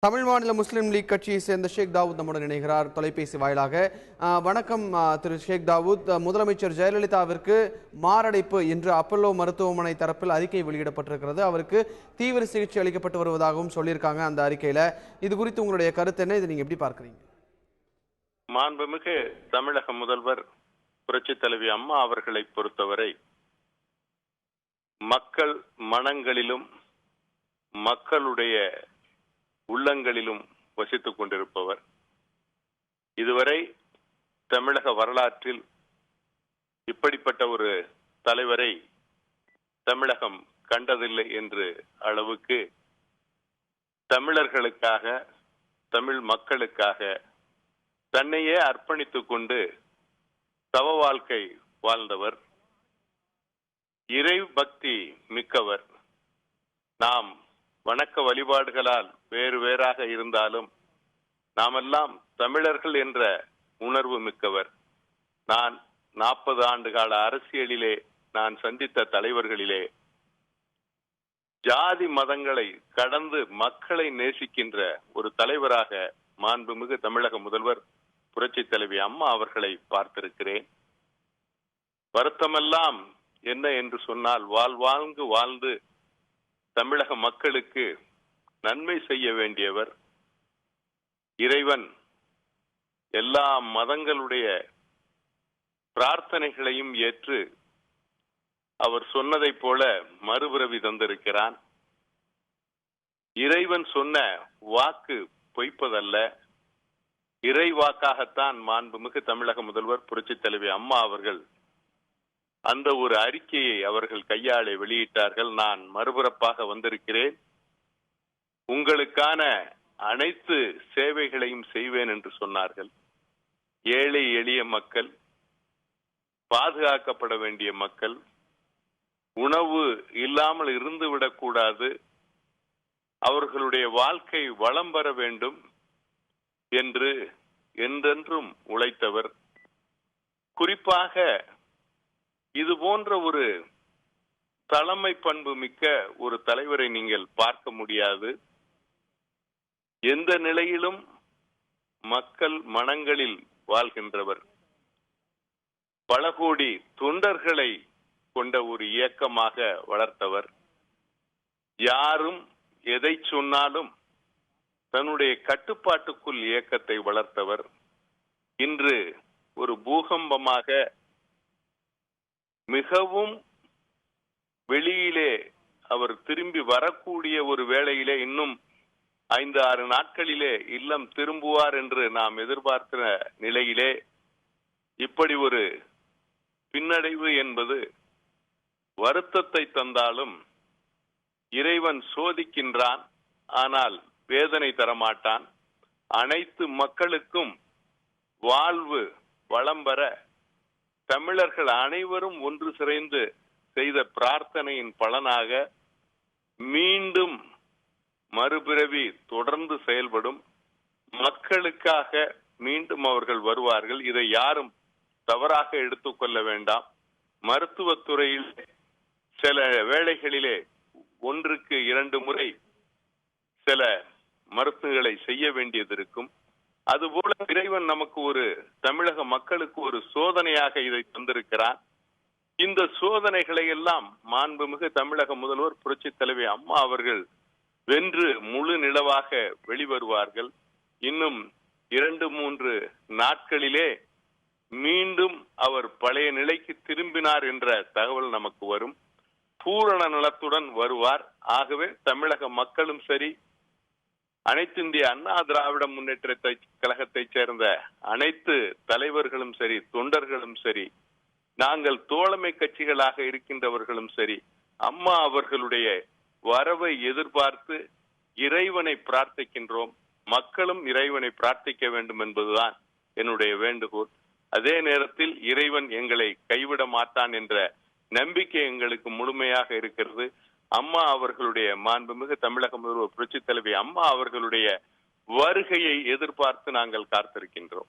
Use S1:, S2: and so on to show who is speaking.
S1: தமிழ் மாநில முஸ்லீம் லீக் கட்சியை சேர்ந்த ஷேக் தாவூத் நம்முடன் இணைகிறார் தொலைபேசி வாயிலாக. வணக்கம் திரு ஷேக் தாவூத். முதலமைச்சர் ஜெயலலிதாவிற்கு மாரடைப்பு என்று அப்பல்லோ மருத்துவமனை தரப்பில் அறிக்கை வெளியிடப்பட்டிருக்கிறது. அவருக்கு தீவிர சிகிச்சை அளிக்கப்பட்டு வருவதாகவும் சொல்லியிருக்காங்க அந்த அறிக்கையில. இது குறித்து உங்களுடைய கருத்து என்ன? இதை நீங்க எப்படி பார்க்குறீங்க?
S2: மாண்புமிகு தமிழக முதல்வர் புரட்சி தலைவி அம்மா அவர்களை பொறுத்தவரை மக்கள் மனங்களிலும் மக்களுடைய உள்ளங்களிலும் வசித்துக் கொண்டிருப்பவர். இதுவரை தமிழக வரலாற்றில் இப்படிப்பட்ட ஒரு தலைவரை தமிழகம் கண்டதில்லை என்று அளவுக்கு தமிழர்களுக்காக, தமிழ் மக்களுக்காக தன்னையே அர்ப்பணித்துக் கொண்டு தவ வாழ்க்கை வாழ்ந்தவர். இறை பக்தி மிக்கவர். நாம் வணக்க வழிபாடுகளால் வேறு வேறாக இருந்தாலும் நாமெல்லாம் தமிழர்கள் என்ற உணர்வு மிக்கவர். நான் 40 ஆண்டு கால அரசியலிலே நான் சந்தித்த தலைவர்களிலே ஜாதி மதங்களை கடந்து மக்களை நேசிக்கின்ற ஒரு தலைவராக மாண்புமிகு தமிழக முதல்வர் புரட்சி தலைவி அம்மா அவர்களை பார்த்திருக்கிறேன். வருத்தமெல்லாம் என்ன என்று சொன்னால், வாழ்வாங்கு வாழ்ந்து தமிழக மக்களுக்கு நன்மை செய்ய வேண்டியவர். இறைவன் எல்லா மதங்களுடைய பிரார்த்தனைகளையும் ஏற்று அவர் சொன்னதைப் போல மறுபிறவி தந்திருக்கிறான். இறைவன் சொன்ன வாக்கு பொய்ப்பதல்ல, இறை வாக்காகத்தான் மாண்புமிகு தமிழக முதல்வர் புரட்சி தலைவி அம்மா அவர்கள் அந்த ஒரு அறிக்கையை அவர்கள் கையாளே வெளியிட்டார்கள். நான் மறுபிறப்பாக வந்திருக்கிறேன், உங்களுக்கான அனைத்து சேவைகளையும் செய்வேன் என்று சொன்னார்கள். ஏழை எளிய மக்கள், பாதுகாக்கப்பட வேண்டிய மக்கள், உணவு இல்லாமல் இருந்துவிடக்கூடாது, அவர்களுடைய வாழ்க்கை வளம் பெற வேண்டும் என்று என்றென்றும் உழைத்தவர். குறிப்பாக இது போன்ற ஒரு தலைமை பண்பு மிக்க ஒரு தலைவரை நீங்கள் பார்க்க முடியாது. எந்த நிலையிலும் மக்கள் மனங்களில் வாழ்கின்றவர். பல கோடி தொண்டர்களை கொண்ட ஒரு இயக்கமாக வளர்த்தவர். யாரும் எதை சொன்னாலும் தன்னுடைய கட்டுப்பாட்டுக்குள் இயக்கத்தை வளர்த்தவர். இன்று ஒரு பூகம்பமாக மிகவும் வெளியிலே அவர் திரும்பி வரக்கூடிய ஒரு வேளையிலே இன்னும் 5-6 நாட்களிலே இல்லம் திரும்புவார் என்று நாம் எதிர்பார்க்கிற நிலையிலே இப்படி ஒரு பின்னடைவு என்பது வருத்தத்தை தந்தாலும் இறைவன் சோதிக்கின்றான், ஆனால் வேதனை தரமாட்டான். அனைத்து மக்களுக்கும் வாழ்வு வளம் பெற தமிழர்கள் அனைவரும் ஒன்று சேர்ந்து செய்த பிரார்த்தனையின் பலனாக மீண்டும் மறுபிறவி தொடர்ந்து செயல்படும். மக்களுக்காக மீண்டும் அவர்கள் வருவார்கள். இதை யாரும் தவறாக எடுத்துக்கொள்ள வேண்டாம். மருத்துவத்துறையில் சில வேளைகளிலே 1க்கு 2 முறை சில மருத்துவங்களை செய்ய வேண்டியது இருக்கும். அதுபோல இறைவன் நமக்கு ஒரு தமிழக மக்களுக்கு ஒரு சோதனையாக இதை தந்திருக்கிறார். இந்த சோதனைகளை எல்லாம் மாண்புமிகு தமிழக முதல்வர் புரட்சி தலைவி அம்மா அவர்கள் வென்று முழு நிலவாக வெளிவருவார்கள். இன்னும் 2-3 நாட்களிலே மீண்டும் அவர் பழைய நிலைக்கு திரும்பினார் என்ற தகவல் நமக்கு வரும். பூரண நலத்துடன் வருவார். ஆகவே தமிழக மக்களும் சரி, அனைத்து இந்திய அண்ணா திராவிட முன்னேற்ற கழகத்தைச் சேர்ந்த அனைத்து தலைவர்களும் சரி, தொண்டர்களும் சரி, நாங்கள் தோழமை கட்சிகளாக இருக்கின்றவர்களும் சரி, அம்மா அவர்களுடைய வரவை எதிர்பார்த்து இறைவனை பிரார்த்திக்கின்றோம். மக்களும் இறைவனை பிரார்த்திக்க வேண்டும் என்பதுதான் என்னுடைய வேண்டுகோள். அதே நேரத்தில் இறைவன் எங்களை கைவிட மாட்டான் என்ற நம்பிக்கை எங்களுக்கு முழுமையாக இருக்கிறது. அம்மா அவர்களுடைய மாண்புமிகு தமிழக முதல்வர் புரட்சி தலைவி அம்மா அவர்களுடைய வருகையை எதிர்பார்த்து நாங்கள் காத்திருக்கின்றோம்.